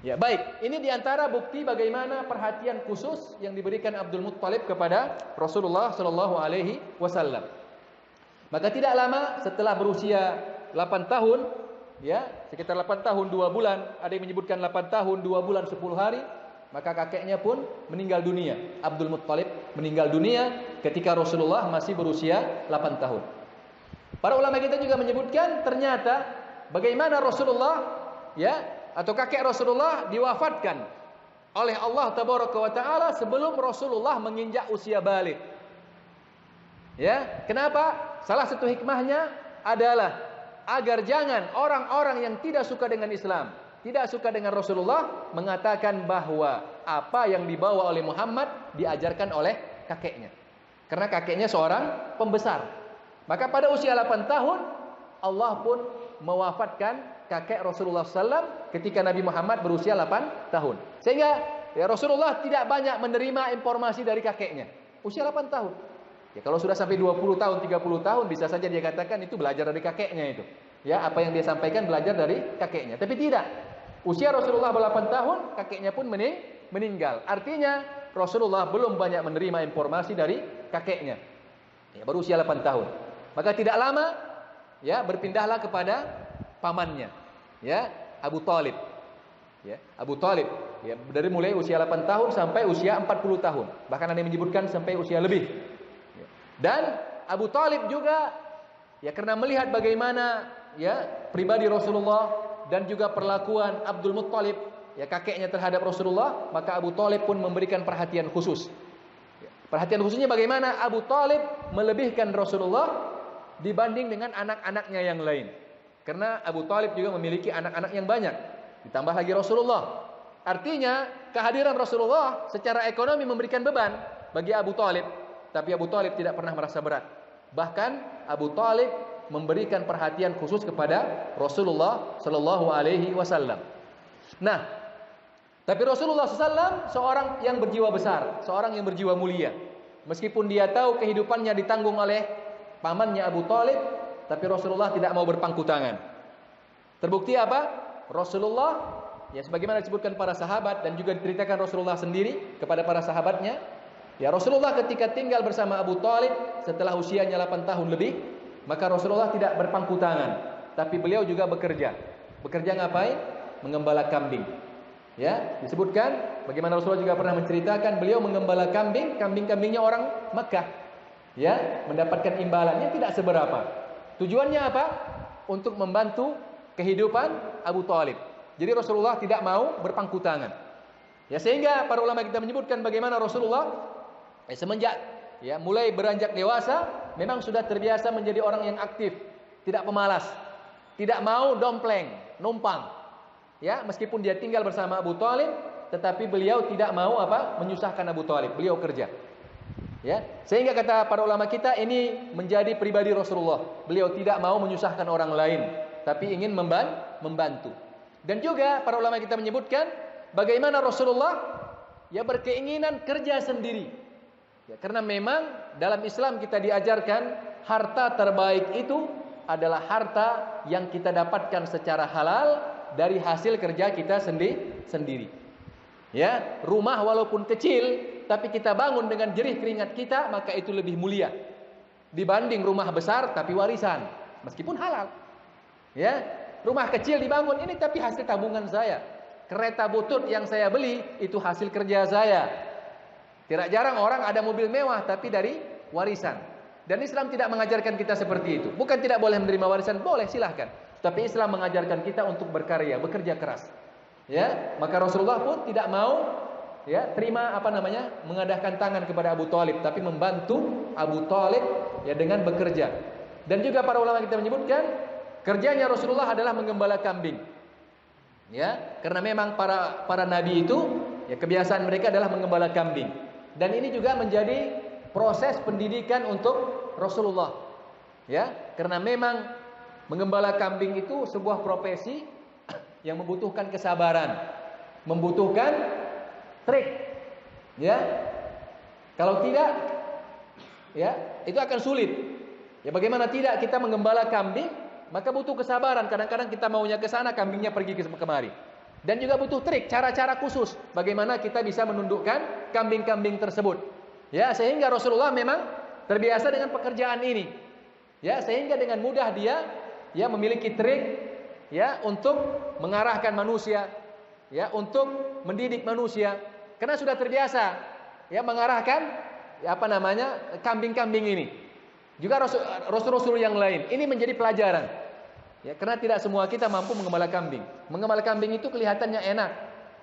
Ya, baik. Ini diantara bukti bagaimana perhatian khusus yang diberikan Abdul Muttalib kepada Rasulullah Shallallahu Alaihi Wasallam. Maka tidak lama setelah berusia 8 tahun, ya, sekitar 8 tahun 2 bulan, ada yang menyebutkan 8 tahun 2 bulan 10 hari, maka kakeknya pun meninggal dunia. Abdul Muttalib meninggal dunia ketika Rasulullah masih berusia 8 tahun. Para ulama kita juga menyebutkan ternyata bagaimana Rasulullah, ya, atau kakek Rasulullah diwafatkan oleh Allah Tabaraka wa Ta'ala sebelum Rasulullah menginjak usia balik. Ya, kenapa? Salah satu hikmahnya adalah agar jangan orang-orang yang tidak suka dengan Islam, tidak suka dengan Rasulullah, mengatakan bahwa apa yang dibawa oleh Muhammad diajarkan oleh kakeknya. Karena kakeknya seorang pembesar. Maka pada usia 8 tahun Allah pun mewafatkan kakek Rasulullah SAW ketika Nabi Muhammad berusia 8 tahun. Sehingga ya, Rasulullah tidak banyak menerima informasi dari kakeknya. Usia 8 tahun. Ya, kalau sudah sampai 20 tahun, 30 tahun bisa saja dia katakan itu belajar dari kakeknya itu. Ya, apa yang dia sampaikan belajar dari kakeknya. Tapi tidak. Usia Rasulullah 8 tahun, kakeknya pun meninggal. Artinya Rasulullah belum banyak menerima informasi dari kakeknya. Ya, baru usia 8 tahun. Maka tidak lama ya berpindahlah kepada pamannya, ya, Abu Thalib. Ya, Abu Thalib, ya, dari mulai usia 8 tahun sampai usia 40 tahun. Bahkan ada yang menyebutkan sampai usia lebih. Ya. Dan Abu Thalib juga ya karena melihat bagaimana ya pribadi Rasulullah dan juga perlakuan Abdul Muttalib, ya kakeknya terhadap Rasulullah, maka Abu Thalib pun memberikan perhatian khusus. Ya, perhatian khususnya bagaimana Abu Thalib melebihkan Rasulullah dibanding dengan anak-anaknya yang lain. Karena Abu Thalib juga memiliki anak-anak yang banyak, ditambah lagi Rasulullah. Artinya kehadiran Rasulullah secara ekonomi memberikan beban bagi Abu Thalib, tapi Abu Thalib tidak pernah merasa berat. Bahkan Abu Thalib memberikan perhatian khusus kepada Rasulullah Shallallahu Alaihi Wasallam. Nah, tapi Rasulullah SAW seorang yang berjiwa besar, seorang yang berjiwa mulia. Meskipun dia tahu kehidupannya ditanggung oleh pamannya Abu Thalib, tapi Rasulullah tidak mau berpangku tangan. Terbukti apa? Rasulullah, ya sebagaimana disebutkan para sahabat dan juga diceritakan Rasulullah sendiri kepada para sahabatnya, ya Rasulullah ketika tinggal bersama Abu Thalib setelah usianya 8 tahun lebih, maka Rasulullah tidak berpangku tangan, tapi beliau juga bekerja. Bekerja ngapain? Mengembala kambing. Ya, disebutkan bagaimana Rasulullah juga pernah menceritakan beliau mengembala kambing, kambing-kambingnya orang Makkah. Ya, mendapatkan imbalannya tidak seberapa. Tujuannya apa? Untuk membantu kehidupan Abu Thalib. Jadi Rasulullah tidak mau berpangku tangan. Ya, sehingga para ulama kita menyebutkan bagaimana Rasulullah semenjak ya mulai beranjak dewasa memang sudah terbiasa menjadi orang yang aktif, tidak pemalas, tidak mau dompleng, numpang. Ya, meskipun dia tinggal bersama Abu Thalib, tetapi beliau tidak mau menyusahkan Abu Thalib. Beliau kerja. Ya, sehingga kata para ulama kita ini menjadi pribadi Rasulullah. Beliau tidak mau menyusahkan orang lain, tapi ingin membantu. Dan juga para ulama kita menyebutkan bagaimana Rasulullah ya berkeinginan kerja sendiri. Ya, karena memang dalam Islam kita diajarkan harta terbaik itu adalah harta yang kita dapatkan secara halal dari hasil kerja kita sendiri. Ya, rumah walaupun kecil tapi kita bangun dengan jerih keringat kita, maka itu lebih mulia dibanding rumah besar tapi warisan, meskipun halal. Ya, rumah kecil dibangun ini tapi hasil tabungan saya. Kereta butut yang saya beli itu hasil kerja saya. Tidak jarang orang ada mobil mewah tapi dari warisan. Dan Islam tidak mengajarkan kita seperti itu. Bukan tidak boleh menerima warisan, boleh, silahkan. Tapi Islam mengajarkan kita untuk berkarya, bekerja keras. Ya, maka Rasulullah pun tidak mau ya terima mengadahkan tangan kepada Abu Thalib, tapi membantu Abu Thalib ya dengan bekerja. Dan juga para ulama kita menyebutkan kerjanya Rasulullah adalah menggembala kambing. Ya, karena memang para nabi itu ya kebiasaan mereka adalah menggembala kambing. Dan ini juga menjadi proses pendidikan untuk Rasulullah. Ya, karena memang menggembala kambing itu sebuah profesi yang membutuhkan kesabaran, membutuhkan trik. Ya. Kalau tidak ya, itu akan sulit. Ya, bagaimana tidak kita menggembala kambing, maka butuh kesabaran. Kadang-kadang kita maunya ke sana, kambingnya pergi ke kemari. Dan juga butuh trik, cara-cara khusus bagaimana kita bisa menundukkan kambing-kambing tersebut. Ya, sehingga Rasulullah memang terbiasa dengan pekerjaan ini. Ya, sehingga dengan mudah dia ya memiliki trik ya untuk mengarahkan manusia, ya untuk mendidik manusia. Karena sudah terbiasa ya mengarahkan ya kambing-kambing ini. Juga rasul-rasul yang lain. Ini menjadi pelajaran. Ya, karena tidak semua kita mampu menggembala kambing. Menggembala kambing itu kelihatannya enak,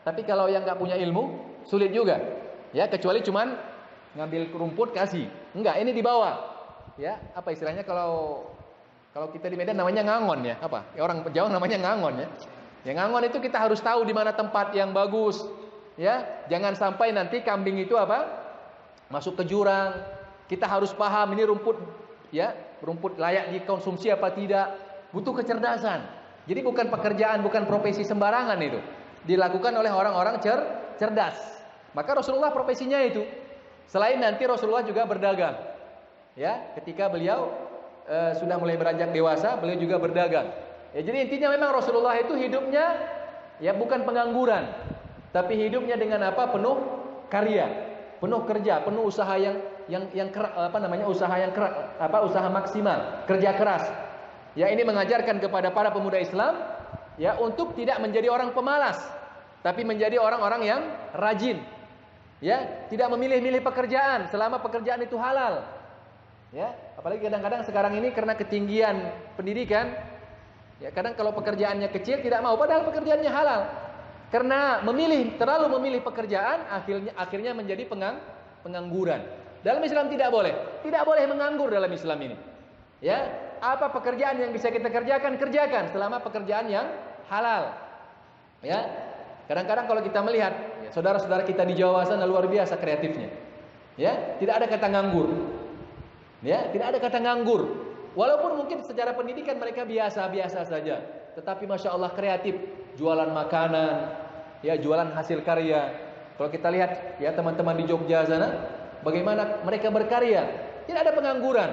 tapi kalau yang nggak punya ilmu sulit juga. Ya, kecuali cuman ngambil rumput kasih. Enggak, ini dibawa. Ya, apa istilahnya kalau kita di Medan namanya ngangon ya, apa? Ya, orang Jawa namanya ngangon ya. Ya, ngangon itu kita harus tahu di mana tempat yang bagus. Ya, jangan sampai nanti kambing itu masuk ke jurang. Kita harus paham ini rumput ya, rumput layak dikonsumsi apa tidak. Butuh kecerdasan. Jadi bukan pekerjaan, bukan profesi sembarangan itu. Dilakukan oleh orang-orang cerdas. Maka Rasulullah profesinya itu. Selain nanti Rasulullah juga berdagang. Ya, ketika beliau sudah mulai beranjak dewasa, beliau juga berdagang. Ya, jadi intinya memang Rasulullah itu hidupnya ya bukan pengangguran, tapi hidupnya dengan apa? Penuh karya, penuh kerja, penuh usaha usaha maksimal, kerja keras. Ya, ini mengajarkan kepada para pemuda Islam ya untuk tidak menjadi orang pemalas, tapi menjadi orang-orang yang rajin. Ya, tidak memilih-milih pekerjaan selama pekerjaan itu halal. Ya, apalagi kadang-kadang sekarang ini karena ketinggian pendidikan, ya kadang kalau pekerjaannya kecil tidak mau padahal pekerjaannya halal. Karena terlalu memilih pekerjaan akhirnya menjadi pengangguran. Dalam Islam tidak boleh menganggur dalam Islam ini. Ya, apa pekerjaan yang bisa kita kerjakan selama pekerjaan yang halal. Ya, kadang-kadang kalau kita melihat ya, saudara-saudara kita di Jawa sana luar biasa kreatifnya. Ya, tidak ada kata nganggur. Ya, tidak ada kata nganggur. Walaupun mungkin secara pendidikan mereka biasa-biasa saja, tetapi masya Allah kreatif, jualan makanan, ya jualan hasil karya. Kalau kita lihat ya teman-teman di Jogja sana, bagaimana mereka berkarya, tidak ada pengangguran.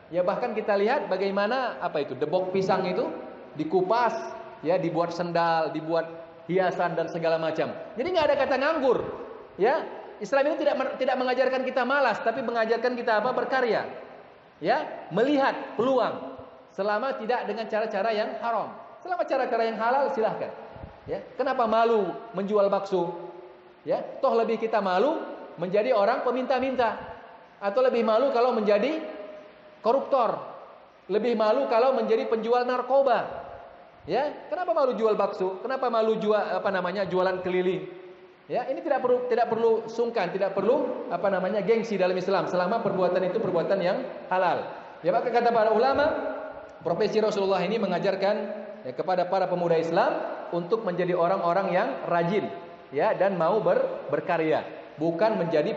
Ya bahkan kita lihat bagaimana debok pisang itu dikupas, ya dibuat sendal, dibuat hiasan dan segala macam. Jadi nggak ada kata nganggur. Ya, Islam ini tidak mengajarkan kita malas, tapi mengajarkan kita berkarya. Ya, melihat peluang selama tidak dengan cara-cara yang haram. Selama cara-cara yang halal silahkan. Ya, kenapa malu menjual bakso? Ya, toh lebih kita malu menjadi orang peminta-minta, atau lebih malu kalau menjadi koruptor, lebih malu kalau menjadi penjual narkoba. Ya, kenapa malu jual bakso? Kenapa malu jualan keliling? Ya, ini tidak perlu sungkan, tidak perlu gengsi dalam Islam selama perbuatan itu perbuatan yang halal. Ya, maka kata para ulama, profesi Rasulullah ini mengajarkan ya, kepada para pemuda Islam untuk menjadi orang-orang yang rajin, ya, dan mau berkarya, bukan menjadi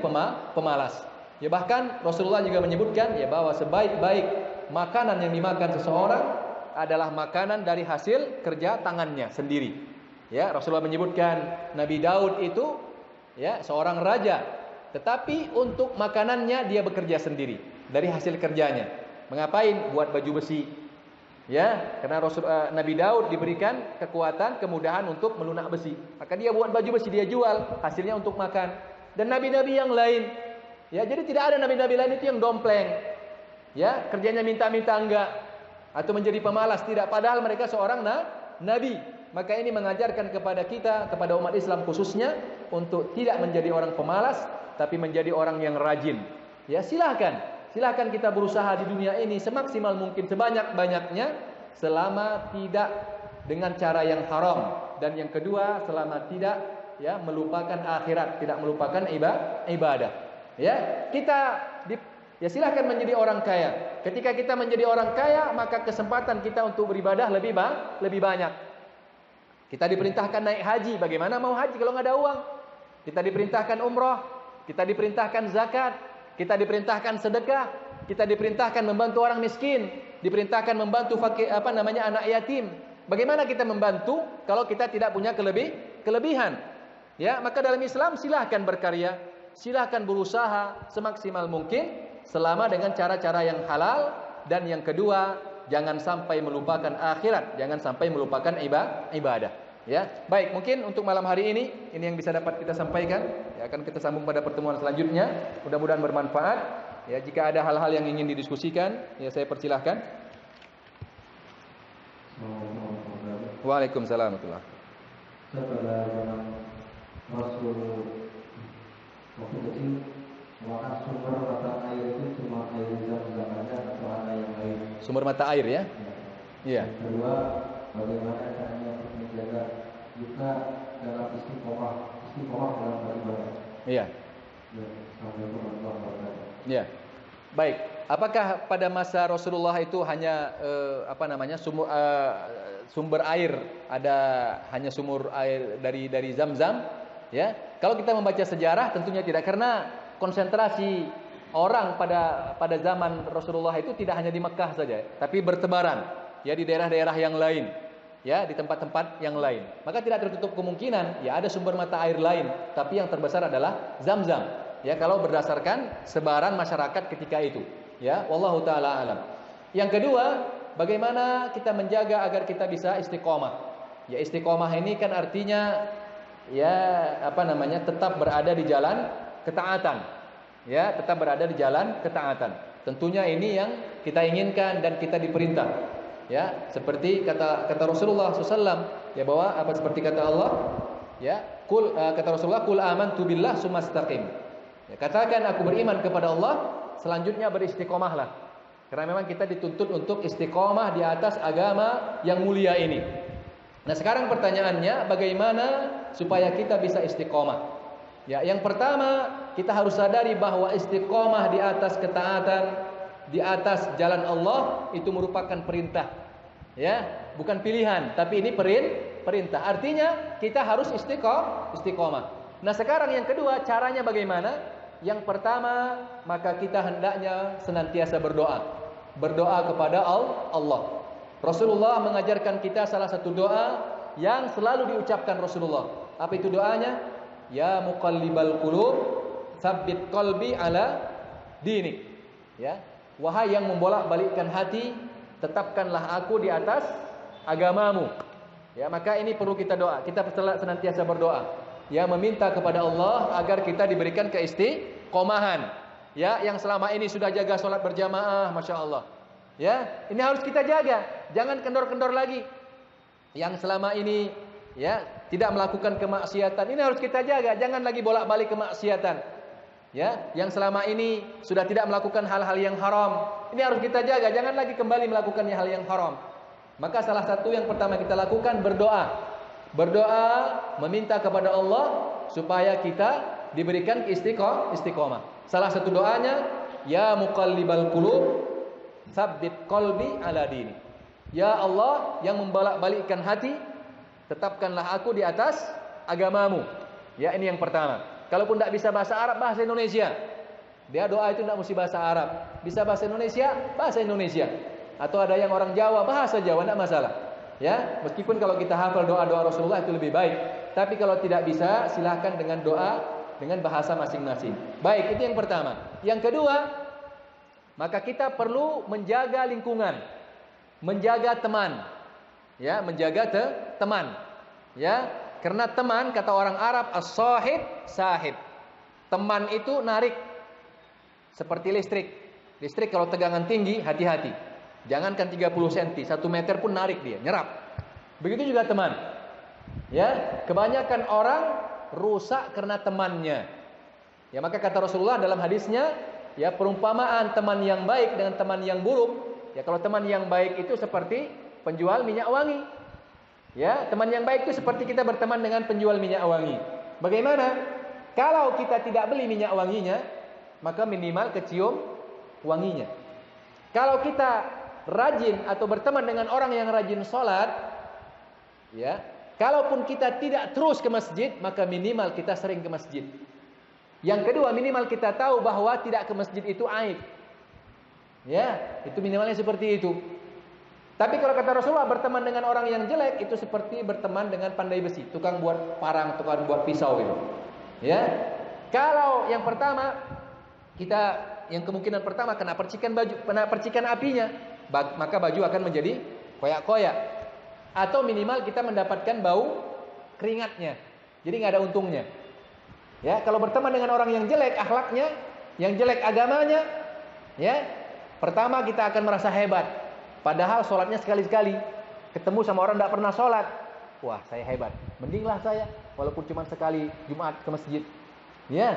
pemalas. Ya, bahkan Rasulullah juga menyebutkan ya bahwa sebaik-baik makanan yang dimakan seseorang adalah makanan dari hasil kerja tangannya sendiri. Ya, Rasulullah menyebutkan Nabi Daud itu ya seorang raja Tetapi untuk makanannya dia bekerja sendiri dari hasil kerjanya. Mengapain? Buat baju besi. Ya, karena Nabi Daud diberikan kekuatan, kemudahan untuk melunak besi. Maka dia buat baju besi, dia jual, hasilnya untuk makan. Dan nabi-nabi yang lain, ya, jadi tidak ada nabi-nabi lain itu yang dompleng. Ya, kerjanya minta-minta enggak, atau menjadi pemalas, tidak, padahal mereka seorang nabi. Maka ini mengajarkan kepada kita, kepada umat Islam khususnya, untuk tidak menjadi orang pemalas, tapi menjadi orang yang rajin. Ya, silahkan kita berusaha di dunia ini semaksimal mungkin, sebanyak-banyaknya, selama tidak dengan cara yang haram. Dan yang kedua, selama tidak, ya, melupakan akhirat, tidak melupakan ibadah. Ya, ya, silahkan menjadi orang kaya. Ketika kita menjadi orang kaya, maka kesempatan kita untuk beribadah lebih banyak. Kita diperintahkan naik haji, bagaimana mau haji kalau nggak ada uang? Kita diperintahkan umroh, kita diperintahkan zakat, kita diperintahkan sedekah, kita diperintahkan membantu orang miskin, diperintahkan membantu anak yatim. Bagaimana kita membantu kalau kita tidak punya kelebihan? Ya, maka dalam Islam silahkan berkarya, silahkan berusaha semaksimal mungkin selama dengan cara-cara yang halal. Dan yang kedua, jangan sampai melupakan akhirat, jangan sampai melupakan ibadah. Ya, baik, mungkin untuk malam hari ini yang bisa dapat kita sampaikan. Ya, akan kita sambung pada pertemuan selanjutnya. Mudah-mudahan bermanfaat. Ya, jika ada hal-hal yang ingin didiskusikan, ya saya persilahkan. Waalaikumsalam warahmatullahi wabarakatuh. Pada zaman Rasul waktu kecil, maka sumber mata air itu cuma air Zam-Zam aja atau ada yang lain? Sumber mata air, ya? Iya. Yang kedua, bagaimana caranya untuk menjaga kita dalam istiqomah dalam beribadah? Iya. Ya, Assalamualaikum warahmatullahi wabarakatuh. Ya. Baik, apakah pada masa Rasulullah itu hanya sumber air, ada hanya sumber air dari Zam-Zam? Ya. Kalau kita membaca sejarah tentunya tidak, karena konsentrasi orang pada zaman Rasulullah itu tidak hanya di Mekah saja, tapi bertebaran, ya, di daerah-daerah yang lain, ya, di tempat-tempat yang lain. Maka tidak tertutup kemungkinan ya ada sumber mata air lain, tapi yang terbesar adalah Zam-Zam. Ya, kalau berdasarkan sebaran masyarakat ketika itu, ya, wallahu taala alam. Yang kedua, bagaimana kita menjaga agar kita bisa istiqomah? Ya, istiqomah ini kan artinya tetap berada di jalan ketaatan. Ya, tetap berada di jalan ketaatan. Tentunya ini yang kita inginkan dan kita diperintah. Ya, seperti kata Rasulullah SAW, ya, bahwa seperti kata Allah, ya, kata Rasulullah, "Qul amantu billah tsumastaqim." Ya, katakan aku beriman kepada Allah, selanjutnya beristiqomahlah. Karena memang kita dituntut untuk istiqomah di atas agama yang mulia ini. Nah, sekarang pertanyaannya, bagaimana supaya kita bisa istiqomah? Ya, yang pertama, kita harus sadari bahwa istiqomah di atas ketaatan, di atas jalan Allah itu merupakan perintah. Ya, bukan pilihan, tapi ini perintah. Artinya kita harus istiqomah. Nah, sekarang yang kedua, caranya bagaimana? Yang pertama, maka kita hendaknya senantiasa berdoa. Berdoa kepada Allah. Rasulullah mengajarkan kita salah satu doa yang selalu diucapkan Rasulullah. Apa itu doanya? Ya muqallibal qulub, tsabbit qalbi ala dinik. Ya, wahai yang membolak-balikkan hati, tetapkanlah aku di atas agamamu. Ya, maka ini perlu kita doa. Kita senantiasa berdoa. Ya, meminta kepada Allah agar kita diberikan keistiqomahan. Ya, yang selama ini sudah jaga sholat berjamaah, masya Allah. Ya, ini harus kita jaga. Jangan kendor-kendor lagi. Yang selama ini, ya, tidak melakukan kemaksiatan, ini harus kita jaga. Jangan lagi bolak-balik kemaksiatan. Ya, yang selama ini sudah tidak melakukan hal-hal yang haram, ini harus kita jaga. Jangan lagi kembali melakukan hal yang haram. Maka salah satu yang pertama kita lakukan berdoa. Berdoa meminta kepada Allah supaya kita diberikan istiqomah. Salah satu doanya, ya muqallibal qulub, tsabbit qalbi ala dini. Ya Allah yang membolak-balikkan hati, tetapkanlah aku di atas agamamu. Ya, ini yang pertama. Kalaupun tidak bisa bahasa Arab, bahasa Indonesia. Dia doa itu tidak mesti bahasa Arab. Bisa bahasa Indonesia, bahasa Indonesia. Atau ada yang orang Jawa, bahasa Jawa, tidak masalah. Ya, meskipun kalau kita hafal doa-doa Rasulullah itu lebih baik. Tapi kalau tidak bisa, silahkan dengan doa dengan bahasa masing-masing. Baik, itu yang pertama. Yang kedua, maka kita perlu menjaga lingkungan, menjaga teman. Ya, menjaga teman. Ya, karena teman, kata orang Arab, as-sahib sahib. Teman itu narik seperti listrik. Listrik kalau tegangan tinggi, hati-hati. Jangankan 30 cm, 1 meter pun narik dia, nyerap. Begitu juga teman. Ya, kebanyakan orang rusak karena temannya. Ya, maka kata Rasulullah dalam hadisnya, ya, perumpamaan teman yang baik dengan teman yang buruk. Ya, kalau teman yang baik itu seperti penjual minyak wangi. Ya, teman yang baik itu seperti kita berteman dengan penjual minyak wangi. Bagaimana? Kalau kita tidak beli minyak wanginya, maka minimal kecium wanginya. Kalau kita rajin atau berteman dengan orang yang rajin sholat, ya, kalaupun kita tidak terus ke masjid, maka minimal kita sering ke masjid. Yang kedua, minimal kita tahu bahwa tidak ke masjid itu aib. Ya, itu minimalnya seperti itu. Tapi kalau kata Rasulullah, berteman dengan orang yang jelek itu seperti berteman dengan pandai besi, tukang buat parang, tukang buat pisau gitu. Ya, kalau yang pertama yang kemungkinan pertama kena percikan apinya, maka baju akan menjadi koyak-koyak. Atau minimal kita mendapatkan bau keringatnya. Jadi nggak ada untungnya. Ya, kalau berteman dengan orang yang jelek akhlaknya, yang jelek agamanya, ya, pertama kita akan merasa hebat. Padahal sholatnya sekali-sekali. Ketemu sama orang tidak pernah sholat, wah, saya hebat. Mendinglah saya, walaupun cuma sekali Jumat ke masjid. Ya,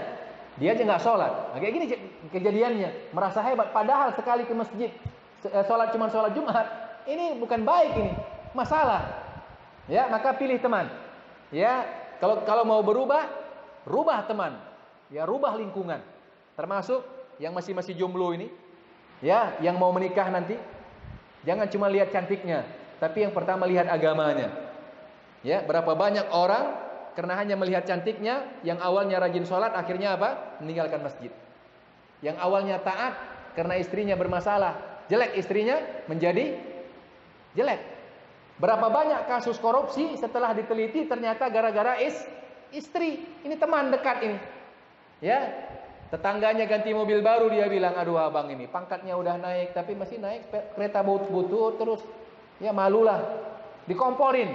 dia aja nggak sholat. Nah, kayak gini kejadiannya, merasa hebat. Padahal sekali ke masjid, sholat cuma sholat Jumat. Ini bukan baik ini, masalah. Ya, maka pilih teman. Ya, kalau mau berubah, rubah teman. Ya, rubah lingkungan. Termasuk yang masih jomblo ini, ya, yang mau menikah nanti, jangan cuma lihat cantiknya, tapi yang pertama lihat agamanya. Ya, berapa banyak orang karena hanya melihat cantiknya, yang awalnya rajin sholat, akhirnya apa? Meninggalkan masjid. Yang awalnya taat, karena istrinya bermasalah, jelek istrinya, menjadi jelek. Berapa banyak kasus korupsi setelah diteliti ternyata gara-gara istri. Ini teman dekat ini. Ya, tetangganya ganti mobil baru, dia bilang, aduh abang ini pangkatnya udah naik, tapi masih naik kereta butut terus. Ya, malulah, dikomporin.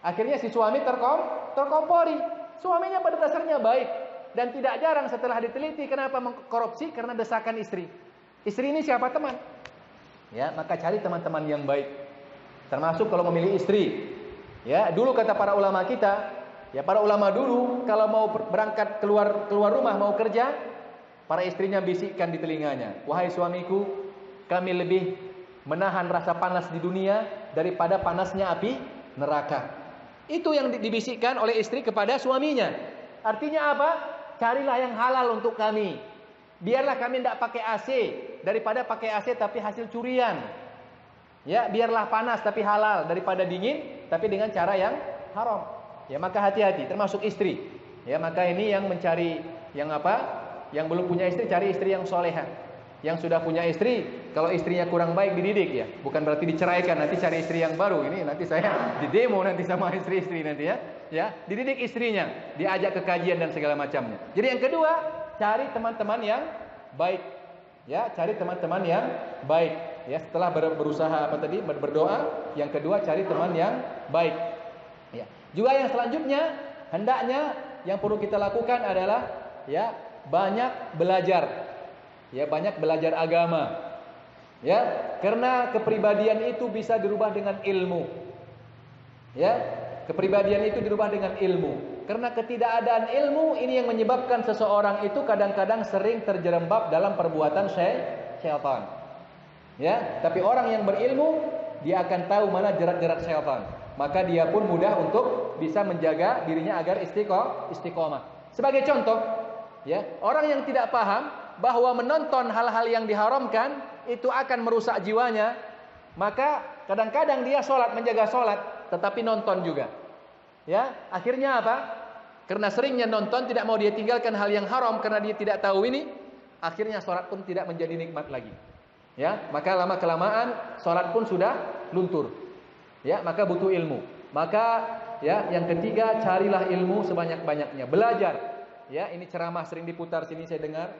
Akhirnya si suami terkompori. Suaminya pada dasarnya baik, dan tidak jarang setelah diteliti kenapa mengkorupsi, karena desakan istri. Istri ini siapa? Teman. Ya, maka cari teman-teman yang baik. Termasuk kalau memilih istri. Ya, dulu kata para ulama kita, ya, para ulama dulu kalau mau berangkat keluar rumah mau kerja, para istrinya bisikkan di telinganya, wahai suamiku, kami lebih menahan rasa panas di dunia daripada panasnya api neraka. Itu yang dibisikkan oleh istri kepada suaminya. Artinya apa? Carilah yang halal untuk kami. Biarlah kami tidak pakai AC daripada pakai AC tapi hasil curian. Ya, biarlah panas tapi halal daripada dingin tapi dengan cara yang haram. Ya, maka hati-hati, termasuk istri. Ya, maka ini yang mencari yang apa? Yang belum punya istri, cari istri yang soleha. Yang sudah punya istri, kalau istrinya kurang baik dididik ya. Bukan berarti diceraikan, nanti cari istri yang baru. Ini nanti saya di demo nanti sama istri-istri nanti ya. Ya, dididik istrinya, diajak ke kajian dan segala macamnya. Jadi yang kedua, cari teman-teman yang baik. Ya, cari teman-teman yang baik. Ya, setelah berusaha berdoa, yang kedua cari teman yang baik. Ya. Juga yang selanjutnya, hendaknya yang perlu kita lakukan adalah ya, banyak belajar. Ya, banyak belajar agama. Ya, karena kepribadian itu bisa dirubah dengan ilmu. Ya, kepribadian itu dirubah dengan ilmu. Karena ketidakadaan ilmu ini yang menyebabkan seseorang itu kadang-kadang sering terjerembab dalam perbuatan syaitan. Ya, tapi orang yang berilmu, dia akan tahu mana jerat-jerat syaitan. Maka dia pun mudah untuk bisa menjaga dirinya agar istiqomah. Sebagai contoh, ya, orang yang tidak paham bahwa menonton hal-hal yang diharamkan itu akan merusak jiwanya, maka kadang-kadang dia sholat, menjaga sholat, tetapi nonton juga. Ya, akhirnya apa? Karena seringnya nonton, tidak mau dia tinggalkan hal yang haram karena dia tidak tahu ini, akhirnya sholat pun tidak menjadi nikmat lagi. Ya, maka lama kelamaan sholat pun sudah luntur. Ya, maka butuh ilmu. Maka ya, yang ketiga, carilah ilmu sebanyak-banyaknya, belajar. Ya, ini ceramah sering diputar sini saya dengar.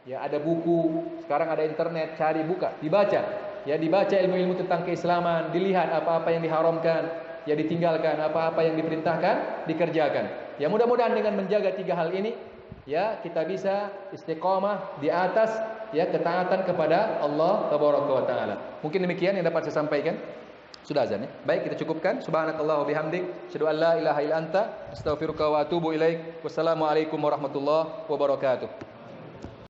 Ya, ada buku, sekarang ada internet, cari, buka, dibaca. Ya, dibaca ilmu-ilmu tentang keislaman, dilihat apa-apa yang diharamkan, ya ditinggalkan, apa-apa yang diperintahkan, dikerjakan. Ya, mudah-mudahan dengan menjaga 3 hal ini, ya kita bisa istiqomah di atas ya ketaatan kepada Allah Tabaraka wa taala. Mungkin demikian yang dapat saya sampaikan. Sudah azan ya. Baik, kita cukupkan. Subhanakallah wa bihamdik, asyhadu an la ilaha illa anta, astaghfiruka wa atubu ilaik. Wassalamualaikum warahmatullahi wabarakatuh.